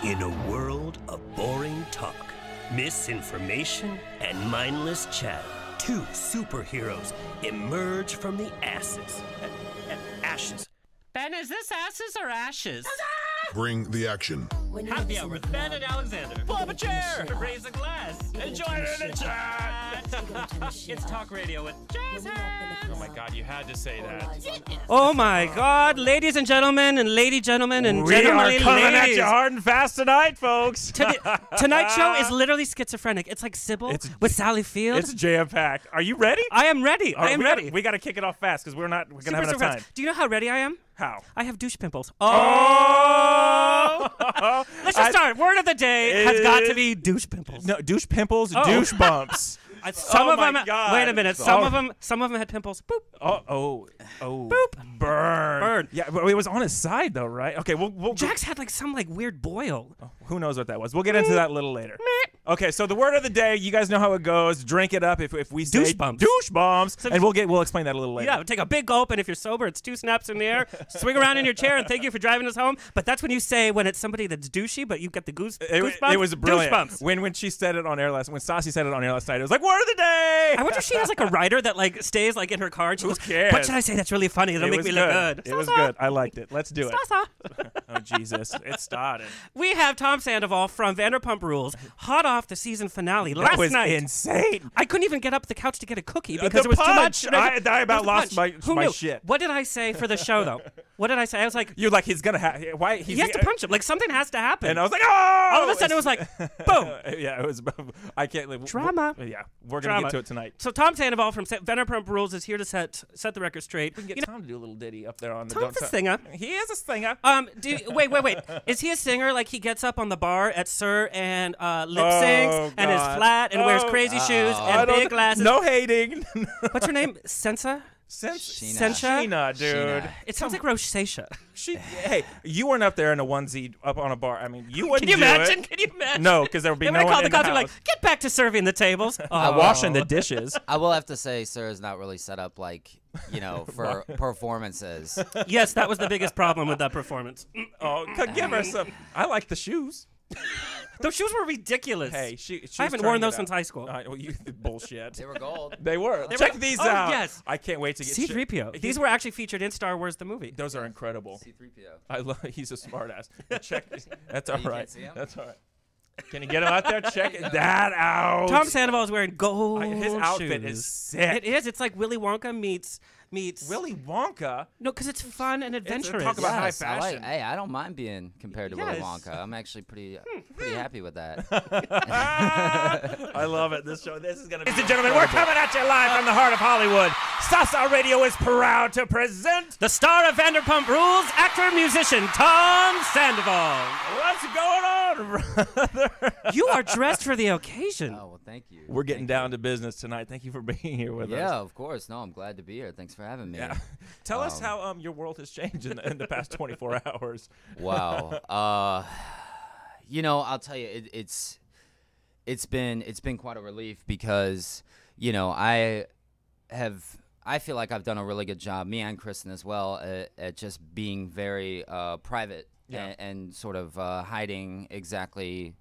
In a world of boring talk, misinformation, and mindless chat, two superheroes emerge from the ashes. Ben, is this ashes or ashes? Bring the action. Happy Hour with Ben and Alexander. Pull up a chair. Raise a glass. And join in the chat. It's talk radio with Jazz Hands. Oh my God, you had to say that. Oh my God, ladies and gentlemen, and gentlemen, and We are gentlemanly coming at ladies. you hard and fast tonight, folks. Tonight's show is literally schizophrenic. It's like Sybil with Sally Field. It's jam-packed. Are you ready? I am ready. I am ready. We got to kick it off fast because we're going to have enough Super time. fast. Do you know how ready I am? How? I have douche pimples. Oh! Let's just start. Word of the day has got to be douche pimples. No, douche pimples, douche bumps. Some of them. God. Wait a minute. Some of them had pimples. Boop. Oh. Boop. Burn. Yeah, but it was on his side though, right? Okay, we'll Jax had some weird boil. Oh, who knows what that was? We'll get into that a little later. Okay, so the word of the day, you guys know how it goes. Drink it up if we say douche bumps. Douche bombs, and we'll explain that a little later. Yeah, take a big gulp, and if you're sober, it's 2 snaps in the air. Swing around in your chair, and thank you for driving us home. But that's when you say when it's somebody that's douchey, but you've got the goosebumps. It was brilliant. Goosebumps. When she said it on air when Stassi said it on air last night, it was like word of the day. I wonder if she has a writer that stays in her car. And she Who goes, cares? what should I say that's really funny? That'll make me look good. It was good. I liked it. Let's do it. Stasa. Oh Jesus, it started. We have Tom Sandoval from Vanderpump Rules, hot off the season finale That last was night. insane. I couldn't even get up the couch to get a cookie because The it was punch. too much. I about lost my knew? shit. What did I say for the show though? What did I say? I was like, You're like he's gonna have why he has to punch him. Something has to happen. And I was like, oh! All of a sudden it was like, boom. Yeah, it was. I can't live. Drama. Yeah, we're gonna get to it tonight. So Tom Sandoval from Vanderpump Rules is here to set the record straight. We can get Tom to do a little ditty up there on the. Tom's a singer. He is a singer. Wait. Is he a singer? Like he gets up on the bar at Sur and lip syncs and is flat and wears crazy shoes and big glasses. No hating. What's her name? Sensa? Sheena, dude. It sounds like rosacea. Hey, you weren't up there in a onesie up on a bar. I mean, you wouldn't. Can you imagine? Can you imagine? No, because there would be no one call in the the cops house. get back to serving the tables. Washing the dishes. I will have to say, Sir is not really set up for performances. Yes, that was the biggest problem with that performance. Give her some. I like the shoes. Those shoes were ridiculous. Hey, I haven't worn those since high school. Bullshit. They were gold. They were. Check these out. Yes. I can't wait to get C-3PO. These were actually featured in Star Wars the movie. Those are incredible. C-3PO. He's a smartass. Check. That's all You right. can't see him? That's all right. Can you get him out there? Check that out. Tom Sandoval is wearing gold His outfit shoes. is sick. It is. It's like Willy Wonka meets Willy Wonka. No, because it's fun and adventurous. Talk about high Yes, fashion. I don't mind being compared to Willy Yes. Wonka. I'm actually pretty happy with that. I love it. This is going to be. Ladies and gentlemen, we're coming at you live from the heart of Hollywood. Sasa Radio is proud to present the star of Vanderpump Rules, actor, musician, Tom Sandoval. What's going on, brother? You are dressed for the occasion. Oh, well, thank you. We're getting down to business tonight. Thank you for being here with us. Yeah, of course. No, I'm glad to be here. Thanks for having me. Yeah. Tell us how your world has changed in the past 24 hours. Wow. I'll tell you, it's been quite a relief because I feel like I've done a really good job, me and Kristen as well, at just being very private and sort of hiding exactly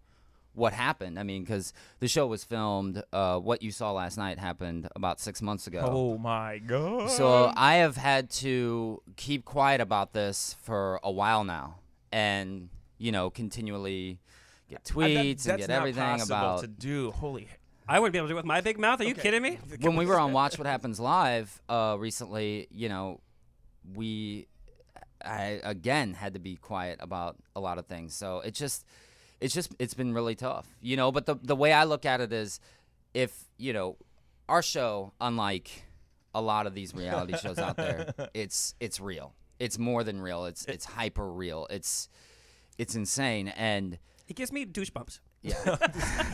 what happened. I mean, because the show was filmed, what you saw last night happened about 6 months ago. Oh, my God. So I have had to keep quiet about this for a while now and, continually get tweets and get everything not possible about. to do. Holy. I wouldn't be able to do it with my big mouth. Are you kidding me? When we were on Watch What Happens Live recently, I again had to be quiet about a lot of things. So it's been really tough, but the way I look at it is if, our show, unlike a lot of these reality shows out there, it's real. It's more than real. It's hyper real. It's insane. And It gives me douche bumps. yeah,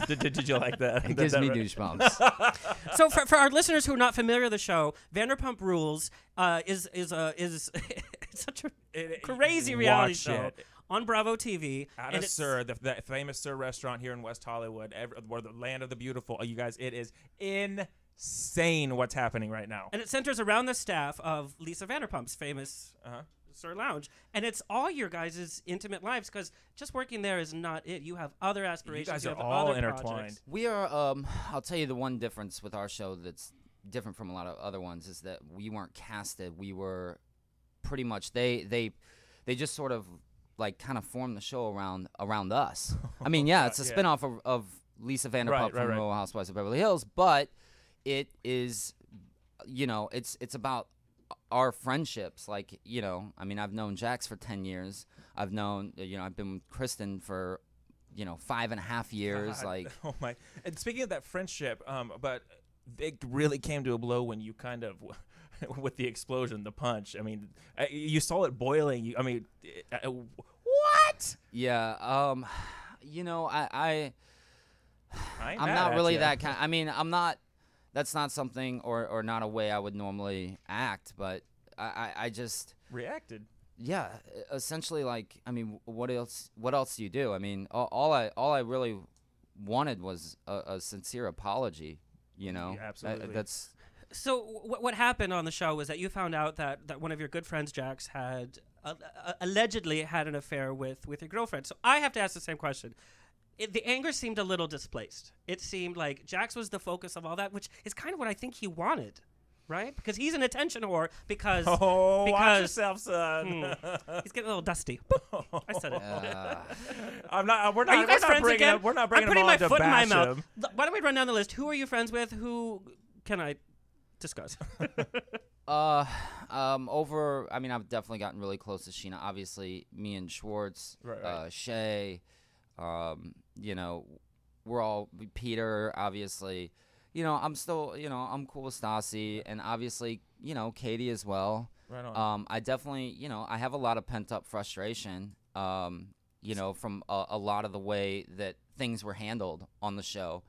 did you like that? it gives me goosebumps. So for our listeners who are not familiar with the show, Vanderpump Rules is such a crazy reality Watch show. it. On Bravo TV. Out of Sur, the famous Sur restaurant here in West Hollywood, where the land of the beautiful. You guys, it is insane what's happening right now. And it centers around the staff of Lisa Vanderpump's famous Sur Lounge, and it's all your guys' intimate lives because just working there is not it. You have other aspirations. You guys are have all other intertwined. projects. We are. I'll tell you the one difference with our show that's different from a lot of other ones is that we weren't casted. We were pretty much they just sort of like kind of formed the show around us. I mean, yeah, it's a spinoff of Lisa Vanderpump from Real Housewives of Beverly Hills, but it is, it's about our friendships. Like, I mean, I've known Jax for 10 years. I've known, I've been with Kristen for, 5.5 years. God. Like, oh my! And speaking of that friendship, but it really came to a blow when you kind of, with the explosion, the punch. I mean, you saw it boiling. What? Yeah. I'm mad not at really ya. that kind. I mean, I'm not. That's not something or not a way I would normally act. But I just reacted. Yeah, essentially, like, I mean, what else do you do? I mean, all I really wanted was a sincere apology. Yeah, absolutely. That's. So what happened on the show was that you found out that one of your good friends, Jax, had allegedly had an affair with your girlfriend. So I have to ask the same question. The anger seemed a little displaced. It seemed like Jax was the focus of all that, which is kind of what I think he wanted, right? Because he's an attention whore. Because watch yourself, son. He's getting a little dusty. I said it. I'm not. We're Are you not. guys We're not friends bringing again? him. We're not bringing I'm putting him my on to foot in my bash mouth. him. Why don't we run down the list? Who are you friends with? Who can I discuss? I mean, I've definitely gotten really close to Sheena. Obviously, me and Schwartz, Right. Shay, we're all Peter. Obviously, I'm still, I'm cool with Stassi, and obviously, Katie as well. Right on. I definitely, I have a lot of pent up frustration, from a lot of the way that things were handled on the show.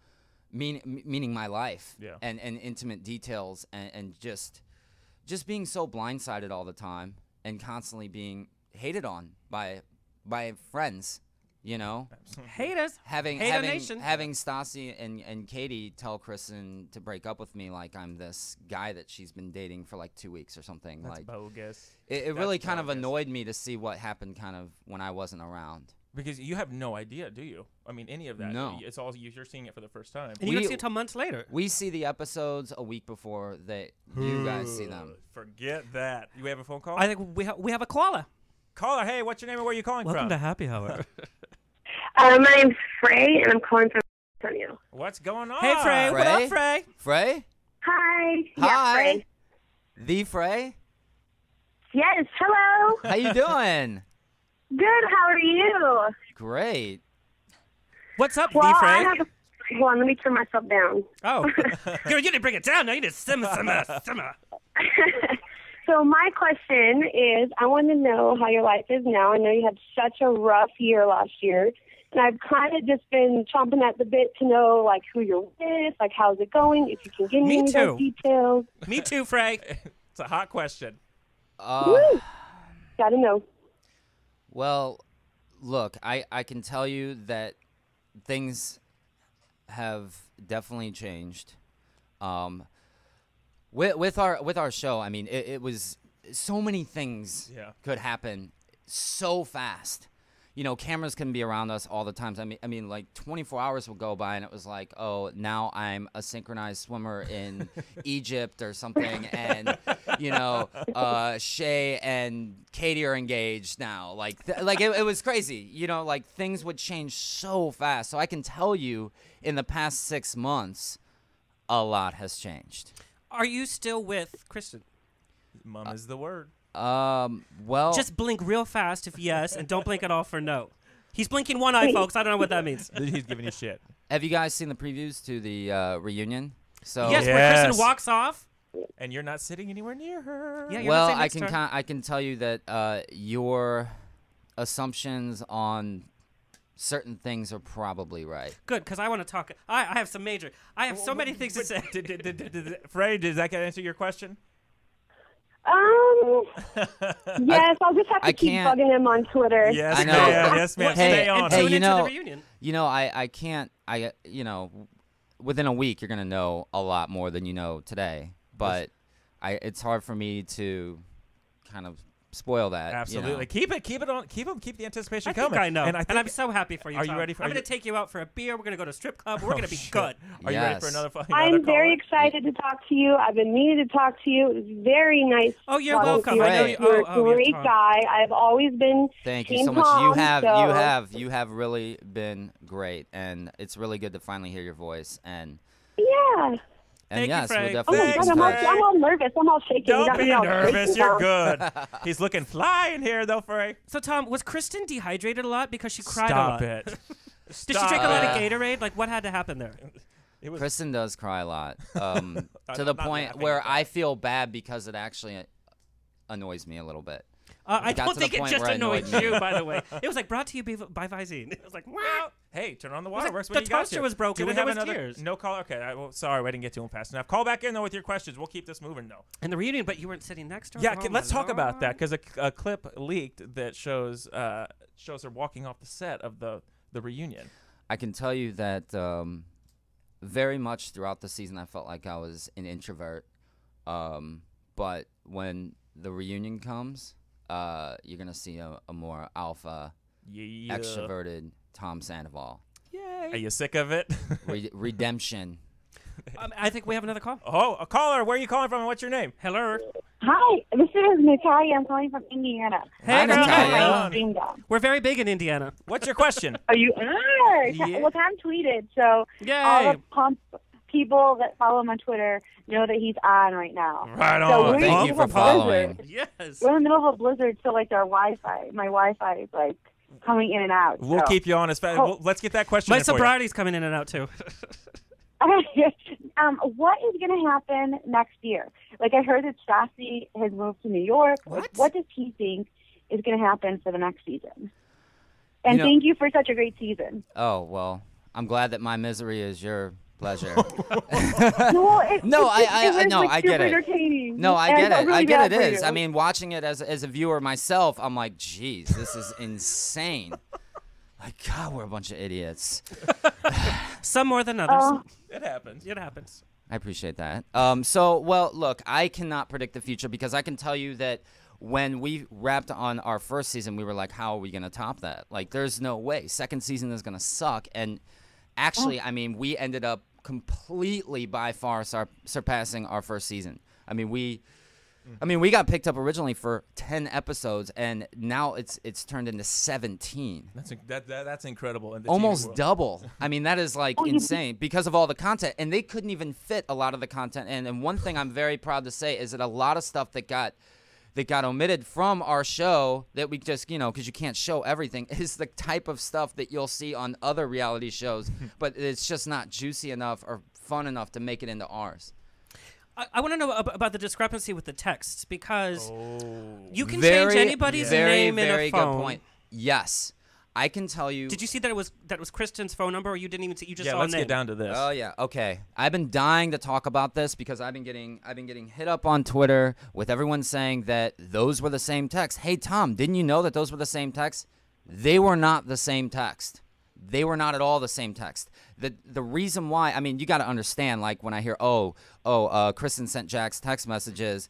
Meaning my life and intimate details and just being so blindsided all the time and constantly being hated on by friends, Haters. having nation. having Stassi and Katie tell Kristen to break up with me like I'm this guy that she's been dating for like 2 weeks or something. That's like bogus. It really kind of annoyed me to see what happened kind of when I wasn't around. Because you have no idea, do you? I mean, any of that. No. It's all you're seeing it for the first time. And you don't see it until months later. We see the episodes a week before that you guys see them. Forget that. You have a phone call? I think we have a caller. Caller, hey, what's your name and where are you calling Welcome from? to Happy Hour. My name's Frey, and I'm calling from San Antonio. What's going on? Hey, Frey. What up, Frey? Frey? Hi. Hi. Yeah, Frey. The Frey? Yes, hello. How you doing? Good, how are you? Great. What's up, Well, Frey? hold on, let me turn myself down. Oh. You didn't bring it down. Now you just simmer. So my question is, I want to know how your life is now. I know you had such a rough year last year, and I've kind of just been chomping at the bit to know, like, who you're with, like, how's it going, if you can give me those details. Me too, Frey. It's a hot question. Woo! Gotta know. Well, look, I can tell you that things have definitely changed. With our show, I mean, it was so many things could happen so fast. Cameras can be around us all the time. I mean, like 24 hours would go by, and it was like, oh, now I'm a synchronized swimmer in Egypt or something, and Shay and Katie are engaged now. Like it was crazy. Like things would change so fast. So I can tell you, in the past 6 months, a lot has changed. Are you still with Kristen? Mom is the word. Well, just blink real fast if yes, and don't blink at all for no. He's blinking one eye, folks. I don't know what that means. He's giving you shit. Have you guys seen the previews to the reunion? So yes, where Kristen walks off, and you're not sitting anywhere near her. Yeah, you're well, not sitting next to her. I can tell you that your assumptions on certain things are probably right. Good, because I want to talk. I have some major. I have so many things to say. Frey, does that answer your question? Yes, I'll just have to keep bugging him on Twitter. Yes, I know. Yes, ma'am. Stay on. Tune into the reunion. I can't. Within a week, you're gonna know a lot more than you know today. But it's hard for me to kind of spoil that. Absolutely. You know? Keep the anticipation I coming. think I know. And I'm so happy for you, Are Tom. you ready for I'm going to take you out for a beer. We're going to go to a strip club. We're going to be good. Are you ready for another I'm very excited to talk to you. I've been meaning to talk to you. It was very nice. Oh, you're talking welcome. to I know you. you. You're Oh, a great Tom. guy. I've always been Thank you Team so much. Tom, You have really been great, and it's really good to finally hear your voice. And Yeah. Thank you, yes, we'll Frank. definitely Oh my keep God, in touch. I'm all nervous. I'm all shaking. You Don't got be me all nervous. shaking You're now. good. He's looking fly in here, though, Frank. So, Tom, was Kristen dehydrated a lot because she cried a Stop lot? it. Did she drink a lot of Gatorade? Like, what had to happen there? Kristen does cry a lot, to I'm the not point laughing where at that. I feel bad because it actually annoys me a little bit. I got don't to the think it point just where it annoyed annoyed me. you, by the way. It was like brought to you by Visine. It was like, wow. Well, hey, turn on the like waterworks. the What do you got toaster here? was broken Do we and have there was another? tears. No caller. Okay. Sorry, I didn't get to him fast enough. Call back in though with your questions. We'll keep this moving though. And the reunion, but you weren't sitting next to her. Yeah, Oh, let's my talk about that Lord. because a clip leaked that shows her walking off the set of the reunion. I can tell you that very much throughout the season, I felt like I was an introvert. But when the reunion comes, you're going to see a more alpha, Yeah. extroverted Tom Sandoval. Yay. Are you sick of it? Redemption. I think we have another call. Oh, a caller. Where are you calling from and what's your name? Hello. Hi, this is Natalia. I'm calling from Indiana. Hey, girl. Natalia. We're very big in Indiana. What's your question? Are you? Yeah. Well, Tom tweeted, so Yay. all the pump people that follow him on Twitter know that he's on right now. Right So on. we're Thank in you the for middle of a following. blizzard. Yes. We're in the middle of a blizzard, so like my Wi-Fi is like coming in and out. We'll so. keep you on as fast. Oh. Well, let's get that question My in for you. sobriety's coming in and out, too. What is going to happen next year? Like I heard that Stassi has moved to New York. What does he think is going to happen for the next season? And thank you for such a great season. Oh, well, I'm glad that my misery is your pleasure. No, I get it. Entertaining. No, I And get felt it. really I get bad it for is. you. I mean, watching it as a viewer myself, I'm like, geez, this is insane. Like, God, we're a bunch of idiots. Some more than others. It happens. It happens. I appreciate that. Well, look, I cannot predict the future because I can tell you that when we wrapped on our first season, we were like, how are we going to top that? Like, there's no way. Second season is going to suck. And actually, I mean, we ended up completely by far surpassing our first season. I mean, we got picked up originally for 10 episodes, and now it's turned into 17. That's incredible. In the TV Almost world. double. I mean, that is like insane because of all the content, and they couldn't even fit a lot of the content. And one thing I'm very proud to say is that a lot of stuff that got omitted from our show that we just, because you can't show everything, is the type of stuff that you'll see on other reality shows, but it's just not juicy enough or fun enough to make it into ours. I want to know about the discrepancy with the texts because you can Very, change anybody's very, name in very a phone. good point. Yes. I can tell you. Did you see that it was Kristen's phone number, or you didn't even see? You just Yeah, saw let's a name. get down to this. Oh yeah, okay. I've been dying to talk about this because I've been getting hit up on Twitter with everyone saying that those were the same text. Hey Tom, didn't you know that those were the same text? They were not the same text. They were not at all the same text. The reason why, I mean, you got to understand. Like when I hear, Kristen sent Jax text messages.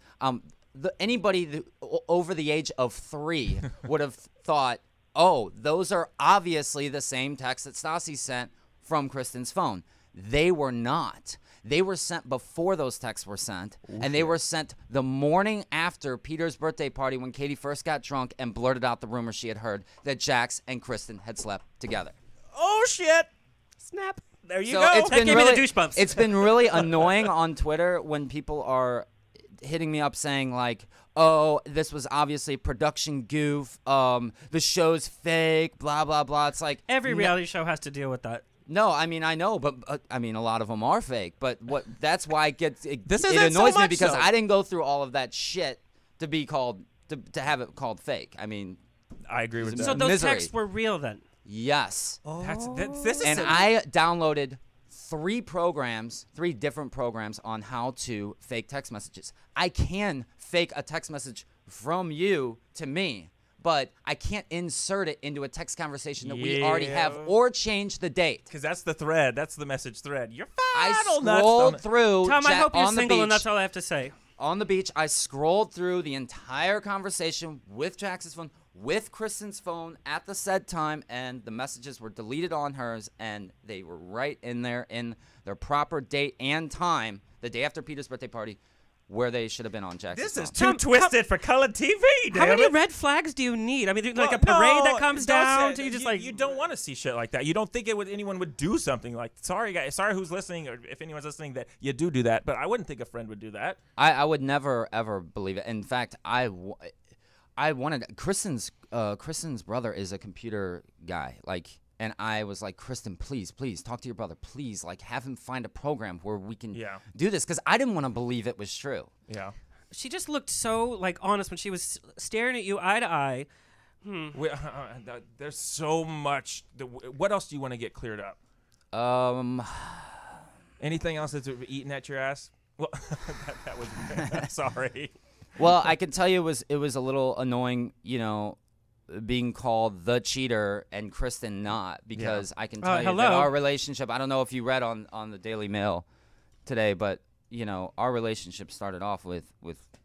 Anybody over the age of 3 would have thought, oh, those are obviously the same text that Stassi sent from Kristen's phone. They were not. They were sent before those texts were sent, and they were sent the morning after Peter's birthday party when Katie first got drunk and blurted out the rumor she had heard that Jax and Kristen had slept together. Oh shit! Snap. There you So go. it's That been gave me really, the douche bumps. It's been really annoying on Twitter when people are hitting me up saying like, "Oh, this was obviously a production goof. The show's fake. Blah blah blah." It's like Every reality show has to deal with that. No, I mean I know, but I mean a lot of them are fake. But that's why it This it isn't so annoys me much because so. I didn't go through all of that shit to be called to have it called fake. I mean, I agree with So that. those Misery. texts were real then. yes. This is And I downloaded 3 different programs on how to fake text messages. I can fake a text message from you to me, but I can't insert it into a text conversation that we already have Yeah. or change the date. because that's the thread. That's the message thread. You're I final nuts. scrolled through Tom, I hope you're on the single, and beach. that's all I have to say. on the beach. I scrolled through the entire conversation with Jax's phone, with Kristen's phone at the said time, and the messages were deleted on hers, and they were right in there in their proper date and time, the day after Peter's birthday party, where they should have been on Jax's This is phone. too twisted for color TV. How many damn it. red flags do you need? I mean, like Well, a parade no, that comes don't down say- to you just you don't want to see shit like that. You don't think anyone would do something like. Sorry, guys. Sorry, who's listening, or if anyone's listening, that you do that. But I wouldn't think a friend would do that. I would never ever believe it. In fact, I wanted Kristen's brother is a computer guy, like, and I was like, Kristen, please talk to your brother, please, like, have him find a program where we can do this, because I didn't want to believe it was true. Yeah. She just looked so like honest when she was staring at you eye to eye. There's so much. What else do you want to get cleared up? Anything else that's eating at your ass? Well, that was sorry. Well, I can tell you it was a little annoying, being called the cheater and Kristen not, because I can tell you that our relationship, I don't know if you read on the Daily Mail today, but our relationship started off with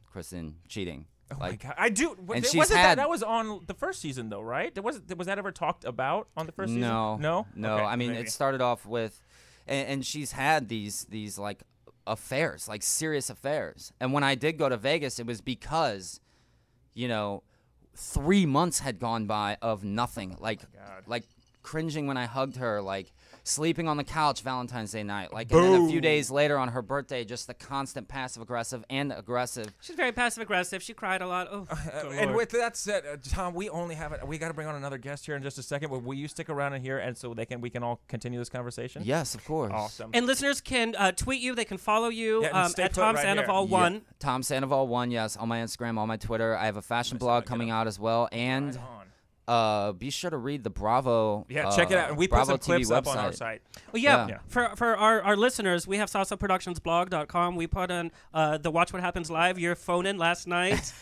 Kristen cheating. Oh my God, I do. And that was on the first season though, right? Was that ever talked about on the first season? No. Okay, I mean, maybe. It started off with, and she's had these like affairs, like serious affairs. And when I did go to Vegas, it was because, 3 months had gone by of nothing, like cringing when I hugged her, like sleeping on the couch Valentine's Day night, like, and then a few days later on her birthday, just the constant passive-aggressive and aggressive. She's very passive-aggressive. She cried a lot. Oh, and with that said, Tom, we got to bring on another guest here in just a second. But will you stick around in here, and so we can all continue this conversation? Yes, of course. Awesome. And listeners can tweet you. They can follow you at Tom right Sandoval 1. Yeah. Tom Sandoval 1, yes, on my Instagram, on my Twitter. I have a fashion blog coming out as well, and be sure to read the Bravo. Yeah, check it out. And we put some clips up on our site. Well, yeah. For our listeners, we have salsaproductionsblog.com. We put on the Watch What Happens Live, your phone in last night.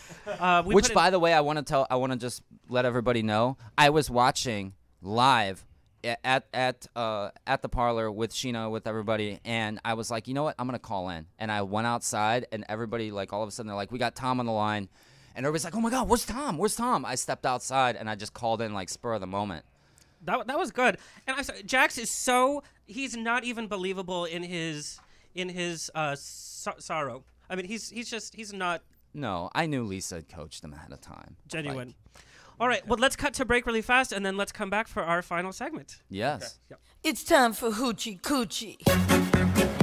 Which, by the way, I want to just let everybody know, I was watching live at the parlor with Sheena, with everybody, and I was like, you know what, I'm gonna call in. And I went outside, and everybody, like, all of a sudden they're like, we got Tom on the line. And everybody's like, oh, my God, where's Tom? Where's Tom? I stepped outside, and I just called in, like, spur of the moment. That was good. And Jax is he's not even believable in his sorrow. I mean, he's not. No, I knew Lisa had coached him ahead of time. Genuine. Like, all right, well, let's cut to break really fast, and then let's come back for our final segment. Yes. Okay. Yep. It's time for Hoochie Coochie.